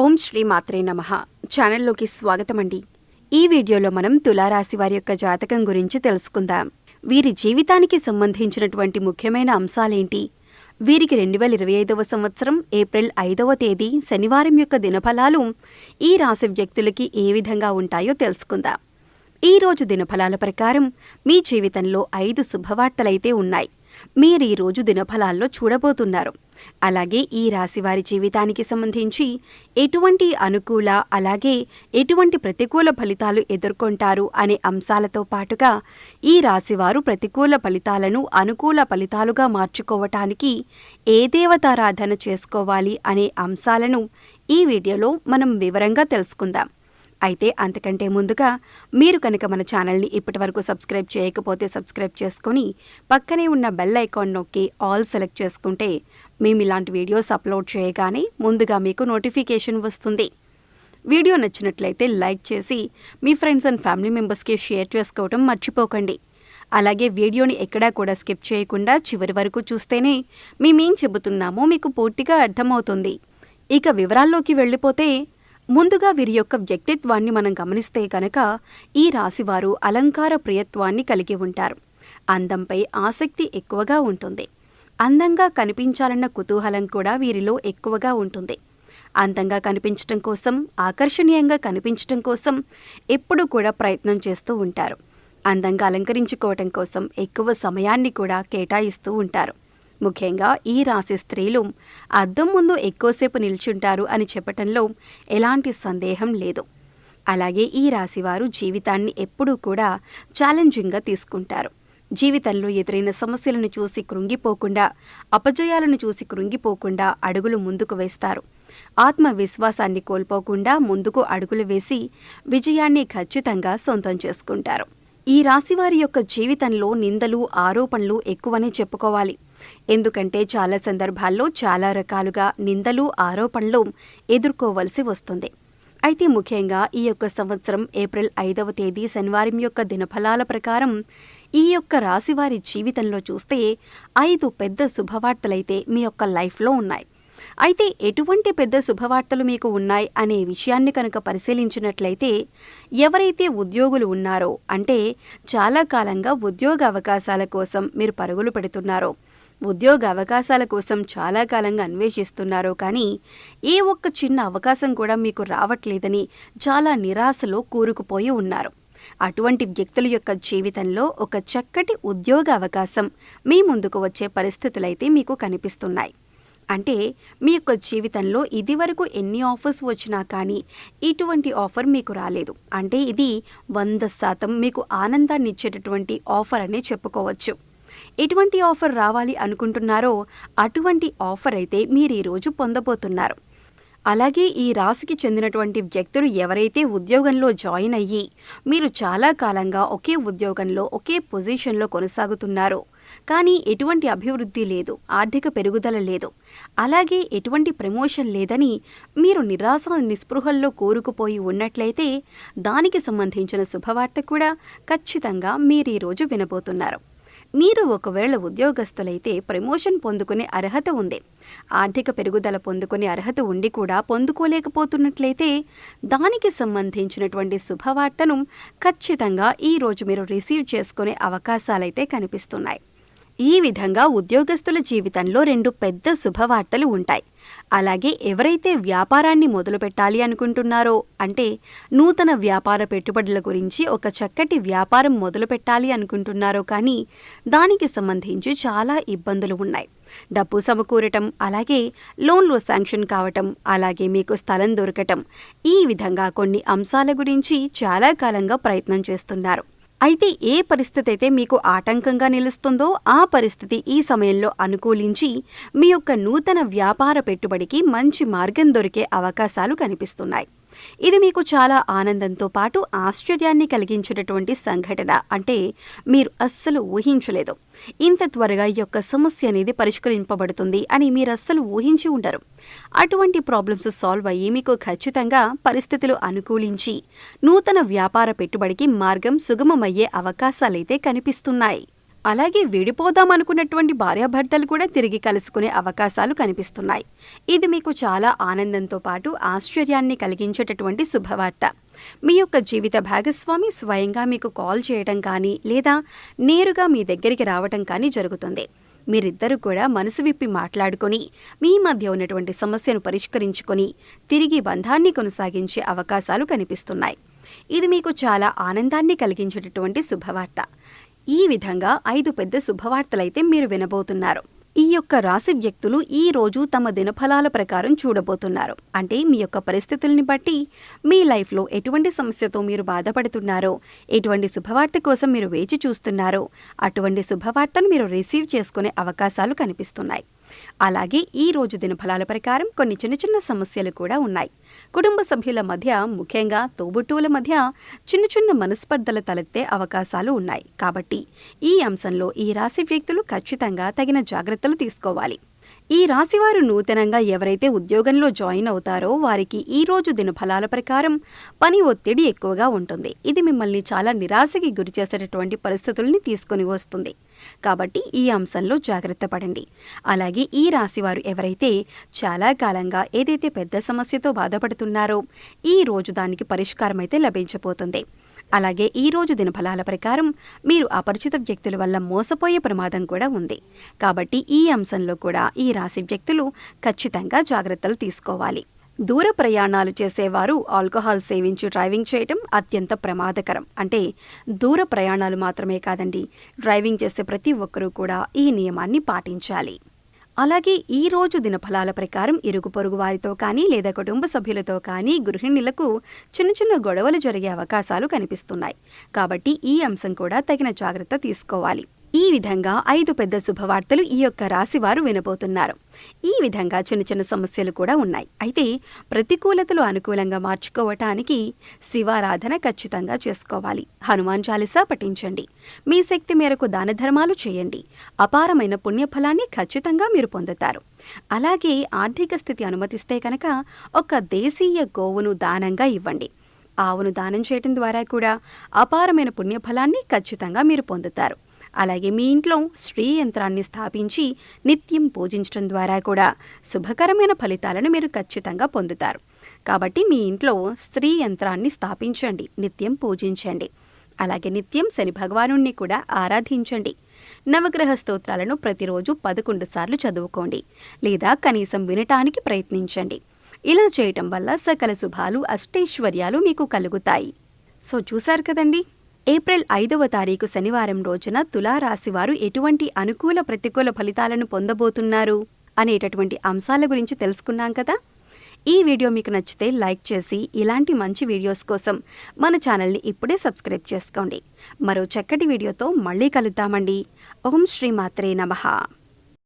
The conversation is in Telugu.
ఓం శ్రీ మాత్రే నమః. ఛానల్లోకి స్వాగతమండి. ఈ వీడియోలో మనం తులారాశి వారి యొక్క జాతకం గురించి తెలుసుకుందాం. వీరి జీవితానికి సంబంధించినటువంటి ముఖ్యమైన అంశాలేంటి, వీరికి 2025వ సంవత్సరం ఏప్రిల్ 5వ తేదీ శనివారం యొక్క దినఫలాలు ఈ రాశి వ్యక్తులకి ఏ విధంగా ఉంటాయో తెలుసుకుందాం. ఈ రోజు దినఫలాల ప్రకారం మీ జీవితంలో 5 శుభవార్తలైతే ఉన్నాయి. మీరు ఈ రోజు దినఫలాల్లో చూడబోతున్నారు. అలాగే ఈ రాశి వారి జీవితానికి సంబంధించి ఎటువంటి అనుకూల అలాగే ఎటువంటి ప్రతికూల ఫలితాలు ఎదుర్కొంటారు అనే అంశాలతో పాటుగా ఈ రాశివారు ప్రతికూల ఫలితాలను అనుకూల ఫలితాలుగా మార్చుకోవటానికి ఏ దేవతారాధన చేసుకోవాలి అనే అంశాలను ఈ వీడియోలో మనం వివరంగా తెలుసుకుందాం. అయితే అంతకంటే ముందుగా మీరు కనుక మన ఛానల్ని ఇప్పటివరకు సబ్స్క్రైబ్ చేయకపోతే సబ్స్క్రైబ్ చేసుకొని పక్కనే ఉన్న బెల్ ఐకాన్ నొక్కి ఆల్ సెలెక్ట్ చేసుకుంటే మేము ఇలాంటి వీడియోస్ అప్లోడ్ చేయగానే ముందుగా మీకు నోటిఫికేషన్ వస్తుంది. వీడియో నచ్చినట్లయితే లైక్ చేసి మీ ఫ్రెండ్స్ అండ్ ఫ్యామిలీ మెంబర్స్కి షేర్ చేసుకోవడం మర్చిపోకండి. అలాగే వీడియోని ఎక్కడా కూడా స్కిప్ చేయకుండా చివరి వరకు చూస్తేనే మేమేం చెబుతున్నామో మీకు పూర్తిగా అర్థమవుతుంది. ఇక వివరాల్లోకి వెళ్ళిపోతే ముందుగా వీరి యొక్క వ్యక్తిత్వాన్ని మనం గమనిస్తే కనుక ఈ రాశివారు అలంకార ప్రియత్వాన్ని కలిగి ఉంటారు. అందంపై ఆసక్తి ఎక్కువగా ఉంటుంది. అందంగా కనిపించాలన్న కుతూహలం కూడా వీరిలో ఎక్కువగా ఉంటుంది. అందంగా కనిపించటం కోసం, ఆకర్షణీయంగా కనిపించటం కోసం ఎప్పుడూ కూడా ప్రయత్నం చేస్తూ ఉంటారు. అందంగా అలంకరించుకోవటం కోసం ఎక్కువ సమయాన్ని కూడా కేటాయిస్తూ ఉంటారు. ముఖ్యంగా ఈ రాశి స్త్రీలు అద్దం ముందు ఎక్కువసేపు నిల్చుంటారు అని చెప్పటంలో ఎలాంటి సందేహం లేదు. అలాగే ఈ రాశివారు జీవితాన్ని ఎప్పుడూ కూడా ఛాలెంజింగ్గా తీసుకుంటారు. జీవితంలో ఎదురైన సమస్యలను చూసి కృంగిపోకుండా, అపజయాలను చూసి కృంగిపోకుండా అడుగులు ముందుకు వేస్తారు. ఆత్మవిశ్వాసాన్ని కోల్పోకుండా ముందుకు అడుగులు వేసి విజయాన్ని ఖచ్చితంగా సొంతం చేసుకుంటారు. ఈ రాశివారి యొక్క జీవితంలో నిందలు, ఆరోపణలు ఎక్కువనే చెప్పుకోవాలి. ఎందుకంటే చాలా సందర్భాల్లో చాలా రకాలుగా నిందలు, ఆరోపణలు ఎదుర్కోవలసి వస్తుంది. అయితే ముఖ్యంగా ఈ యొక్క సంవత్సరం ఏప్రిల్ 5వ తేదీ శనివారం యొక్క దినఫలాల ప్రకారం ఈ యొక్క రాశివారి జీవితంలో చూస్తే 5 పెద్ద శుభవార్తలైతే మీ యొక్క లైఫ్లో ఉన్నాయి. అయితే ఎటువంటి పెద్ద శుభవార్తలు మీకు ఉన్నాయి అనే విషయాన్ని కనుక పరిశీలించినట్లయితే, ఎవరైతే ఉద్యోగులు ఉన్నారో, అంటే చాలా కాలంగా ఉద్యోగ అవకాశాల కోసం మీరు పరుగులు పెడుతున్నారో, ఉద్యోగ అవకాశాల కోసం చాలా కాలంగా అన్వేషిస్తున్నారో కానీ ఏ ఒక్క చిన్న అవకాశం కూడా మీకు రావట్లేదని చాలా నిరాశలో కూరుకుపోయి ఉన్నారు. అటువంటి వ్యక్తుల యొక్క జీవితంలో ఒక చక్కటి ఉద్యోగ అవకాశం మీ ముందుకు వచ్చే పరిస్థితులైతే మీకు కనిపిస్తున్నాయి. అంటే మీ యొక్క జీవితంలో ఇదివరకు ఎన్ని ఆఫర్స్ వచ్చినా కానీ ఇటువంటి ఆఫర్ మీకు రాలేదు. అంటే ఇది 100% మీకు ఆనందాన్ని ఇచ్చేటటువంటి ఆఫర్ అనే చెప్పుకోవచ్చు. ఎటువంటి ఆఫర్ రావాలి అనుకుంటున్నారో అటువంటి ఆఫర్ అయితే మీరు ఈరోజు పొందబోతున్నారు. అలాగే ఈ రాశికి చెందినటువంటి వ్యక్తులు ఎవరైతే ఉద్యోగంలో జాయిన్ అయ్యి మీరు చాలా కాలంగా ఒకే ఉద్యోగంలో ఒకే పొజిషన్లో కొనసాగుతున్నారో కానీ ఎటువంటి అభివృద్ధి లేదు, ఆర్థిక పెరుగుదల లేదు, అలాగే ఎటువంటి ప్రమోషన్ లేదని మీరు నిరాశ నిస్పృహల్లో కూరుకుపోయి ఉన్నట్లయితే దానికి సంబంధించిన శుభవార్త కూడా ఖచ్చితంగా మీరు ఈరోజు వినబోతున్నారు. మీరు ఒకవేళ ఉద్యోగస్తులైతే ప్రమోషన్ పొందుకునే అర్హత ఉంది, ఆర్థిక పెరుగుదల పొందుకునే అర్హత ఉండి కూడా పొందుకోలేకపోతున్నట్లయితే దానికి సంబంధించినటువంటి శుభవార్తను ఖచ్చితంగా ఈరోజు మీరు రిసీవ్ చేసుకునే అవకాశాలైతే కనిపిస్తున్నాయి. ఈ విధంగా ఉద్యోగస్తుల జీవితంలో 2 పెద్ద శుభవార్తలు ఉంటాయి. అలాగే ఎవరైతే వ్యాపారాన్ని మొదలుపెట్టాలి అనుకుంటున్నారో, అంటే నూతన వ్యాపార పెట్టుబడుల గురించి ఒక చక్కటి వ్యాపారం మొదలుపెట్టాలి అనుకుంటున్నారో కానీ దానికి సంబంధించి చాలా ఇబ్బందులు ఉన్నాయి. డబ్బు సమకూరటం, అలాగే లోన్లు శాంక్షన్ కావటం, అలాగే మీకు స్థలం దొరకటం, ఈ విధంగా కొన్ని అంశాల గురించి చాలా కాలంగా ప్రయత్నం చేస్తున్నారు. అయితే ఏ పరిస్థితి అయితే మీకు ఆటంకంగా నిలుస్తుందో ఆ పరిస్థితి ఈ సమయంలో అనుకూలించి మీ యొక్క నూతన వ్యాపార పెట్టుబడికి మంచి మార్గం దొరికే అవకాశాలు కనిపిస్తున్నాయి. ఇది మీకు చాలా ఆనందంతో పాటు ఆశ్చర్యాన్ని కలిగించేటటువంటి సంఘటన. అంటే మీరు అస్సలు ఊహించలేదు ఇంత త్వరగా ఈ యొక్క సమస్య అనేది పరిష్కరింపబడుతుంది అని మీరు అస్సలు ఊహించి ఉండరు. అటువంటి ప్రాబ్లమ్స్ సాల్వ్ అయ్యి మీకు ఖచ్చితంగా పరిస్థితులు అనుకూలించి నూతన వ్యాపార పెట్టుబడికి మార్గం సుగమమయ్యే అవకాశాలైతే కనిపిస్తున్నాయి. అలాగే విడిపోదాం అనుకున్నటువంటి భార్యాభర్తలు కూడా తిరిగి కలుసుకునే అవకాశాలు కనిపిస్తున్నాయి. ఇది మీకు చాలా ఆనందంతో పాటు ఆశ్చర్యాన్ని కలిగించేటటువంటి శుభవార్త. మీ యొక్క జీవిత భాగస్వామి స్వయంగా మీకు కాల్ చేయడం కానీ లేదా నేరుగా మీ దగ్గరికి రావటం కానీ జరుగుతుంది. మీరిద్దరూ కూడా మనసు విప్పి మాట్లాడుకొని మీ మధ్య ఉన్నటువంటి సమస్యను పరిష్కరించుకొని తిరిగి బంధాన్ని కొనసాగించే అవకాశాలు కనిపిస్తున్నాయి. ఇది మీకు చాలా ఆనందాన్ని కలిగించేటటువంటి శుభవార్త. ఈ విధంగా 5 పెద్ద శుభవార్తలైతే మీరు వినబోతున్నారు. ఈ యొక్క రాశి వ్యక్తులు ఈ రోజు తమ దినఫలాల ప్రకారం చూడబోతున్నారు. అంటే మీ యొక్క పరిస్థితుల్ని బట్టి మీ లైఫ్లో ఎటువంటి సమస్యతో మీరు బాధపడుతున్నారో, ఎటువంటి శుభవార్త కోసం మీరు వేచి చూస్తున్నారో అటువంటి శుభవార్తను మీరు రిసీవ్ చేసుకునే అవకాశాలు కనిపిస్తున్నాయి. అలాగే ఈ రోజు దినఫలాల ప్రకారం కొన్ని చిన్న చిన్న సమస్యలు కూడా ఉన్నాయి. కుటుంబ సభ్యుల మధ్య, ముఖ్యంగా తోబుట్టువుల మధ్య చిన్న చిన్న మనస్పర్ధలు తలెత్తే అవకాశాలు ఉన్నాయి. కాబట్టి ఈ అంశంలో ఈ రాశి వ్యక్తులు ఖచ్చితంగా తగిన జాగ్రత్తలు తీసుకోవాలి. ఈ రాశివారు నూతనంగా ఎవరైతే ఉద్యోగంలో జాయిన్ అవుతారో వారికి ఈ రోజు దినఫలాల ప్రకారం పని ఒత్తిడి ఎక్కువగా ఉంటుంది. ఇది మిమ్మల్ని చాలా నిరాశకి గురి చేసేటటువంటి పరిస్థితుల్ని తీసుకొని వస్తుంది. కాబట్టి ఈ అంశంలో జాగ్రత్త పడండి. అలాగే ఈ రాశివారు ఎవరైతే చాలా కాలంగా ఏదైతే పెద్ద సమస్యతో బాధపడుతున్నారో ఈ రోజు దానికి పరిష్కారం అయితే లభించబోతుంది. అలాగే ఈ రోజు దినఫలాల ప్రకారం మీరు అపరిచిత వ్యక్తుల వల్ల మోసపోయే ప్రమాదం కూడా ఉంది. కాబట్టి ఈ అంశంలో కూడా ఈ రాశి వ్యక్తులు ఖచ్చితంగా జాగ్రత్తలు తీసుకోవాలి. దూర ప్రయాణాలు చేసేవారు ఆల్కహాల్ సేవించి డ్రైవింగ్ చేయటం అత్యంత ప్రమాదకరం. అంటే దూర ప్రయాణాలు మాత్రమే కాదండి, డ్రైవింగ్ చేసే ప్రతి ఒక్కరూ కూడా ఈ నియమాన్ని పాటించాలి. అలాగే ఈ రోజు దినఫలాల ప్రకారం ఇరుగు పొరుగు వారితో కానీ లేదా కుటుంబ సభ్యులతో కానీ గృహిణులకు చిన్న చిన్న గొడవలు జరిగే అవకాశాలు కనిపిస్తున్నాయి. కాబట్టి ఈ అంశం కూడా తగిన జాగ్రత్త తీసుకోవాలి. ఈ విధంగా 5 పెద్ద శుభవార్తలు ఈ యొక్క రాశివారు వినబోతున్నారు. ఈ విధంగా చిన్న చిన్న సమస్యలు కూడా ఉన్నాయి. అయితే ప్రతికూలతలు అనుకూలంగా మార్చుకోవటానికి శివారాధన ఖచ్చితంగా చేసుకోవాలి. హనుమాన్ చాలీసా పఠించండి. మీ శక్తి మేరకు దాన ధర్మాలు చేయండి. అపారమైన పుణ్యఫలాన్ని ఖచ్చితంగా మీరు పొందుతారు. అలాగే ఆర్థిక స్థితి అనుమతిస్తే కనుక ఒక దేశీయ గోవును దానంగా ఇవ్వండి. ఆవును దానం చేయడం ద్వారా కూడా అపారమైన పుణ్యఫలాన్ని ఖచ్చితంగా మీరు పొందుతారు. అలాగే మీ ఇంట్లో శ్రీ యంత్రాన్ని స్థాపించి నిత్యం పూజించడం ద్వారా కూడా శుభకరమైన ఫలితాలను మీరు ఖచ్చితంగా పొందుతారు. కాబట్టి మీ ఇంట్లో స్త్రీ యంత్రాన్ని స్థాపించండి, నిత్యం పూజించండి. అలాగే నిత్యం శని భగవానుణ్ణి కూడా ఆరాధించండి. నవగ్రహ స్తోత్రాలను ప్రతిరోజు 11 సార్లు చదువుకోండి లేదా కనీసం వినటానికి ప్రయత్నించండి. ఇలా చేయటం వల్ల సకల శుభాలు, అష్టైశ్వర్యాలు మీకు కలుగుతాయి. సో చూశారు కదండి, ఏప్రిల్ 5వ తారీఖు శనివారం రోజున తులారాశివారు ఎటువంటి అనుకూల ప్రతికూల ఫలితాలను పొందబోతున్నారు అనేటటువంటి అంశాల గురించి తెలుసుకున్నాం కదా. ఈ వీడియో మీకు నచ్చితే లైక్ చేసి ఇలాంటి మంచి వీడియోస్ కోసం మన ఛానల్ని ఇప్పుడే సబ్స్క్రైబ్ చేసుకోండి. మరో చక్కటి వీడియోతో మళ్ళీ కలుద్దామండి. ఓం శ్రీ మాత్రే నమః.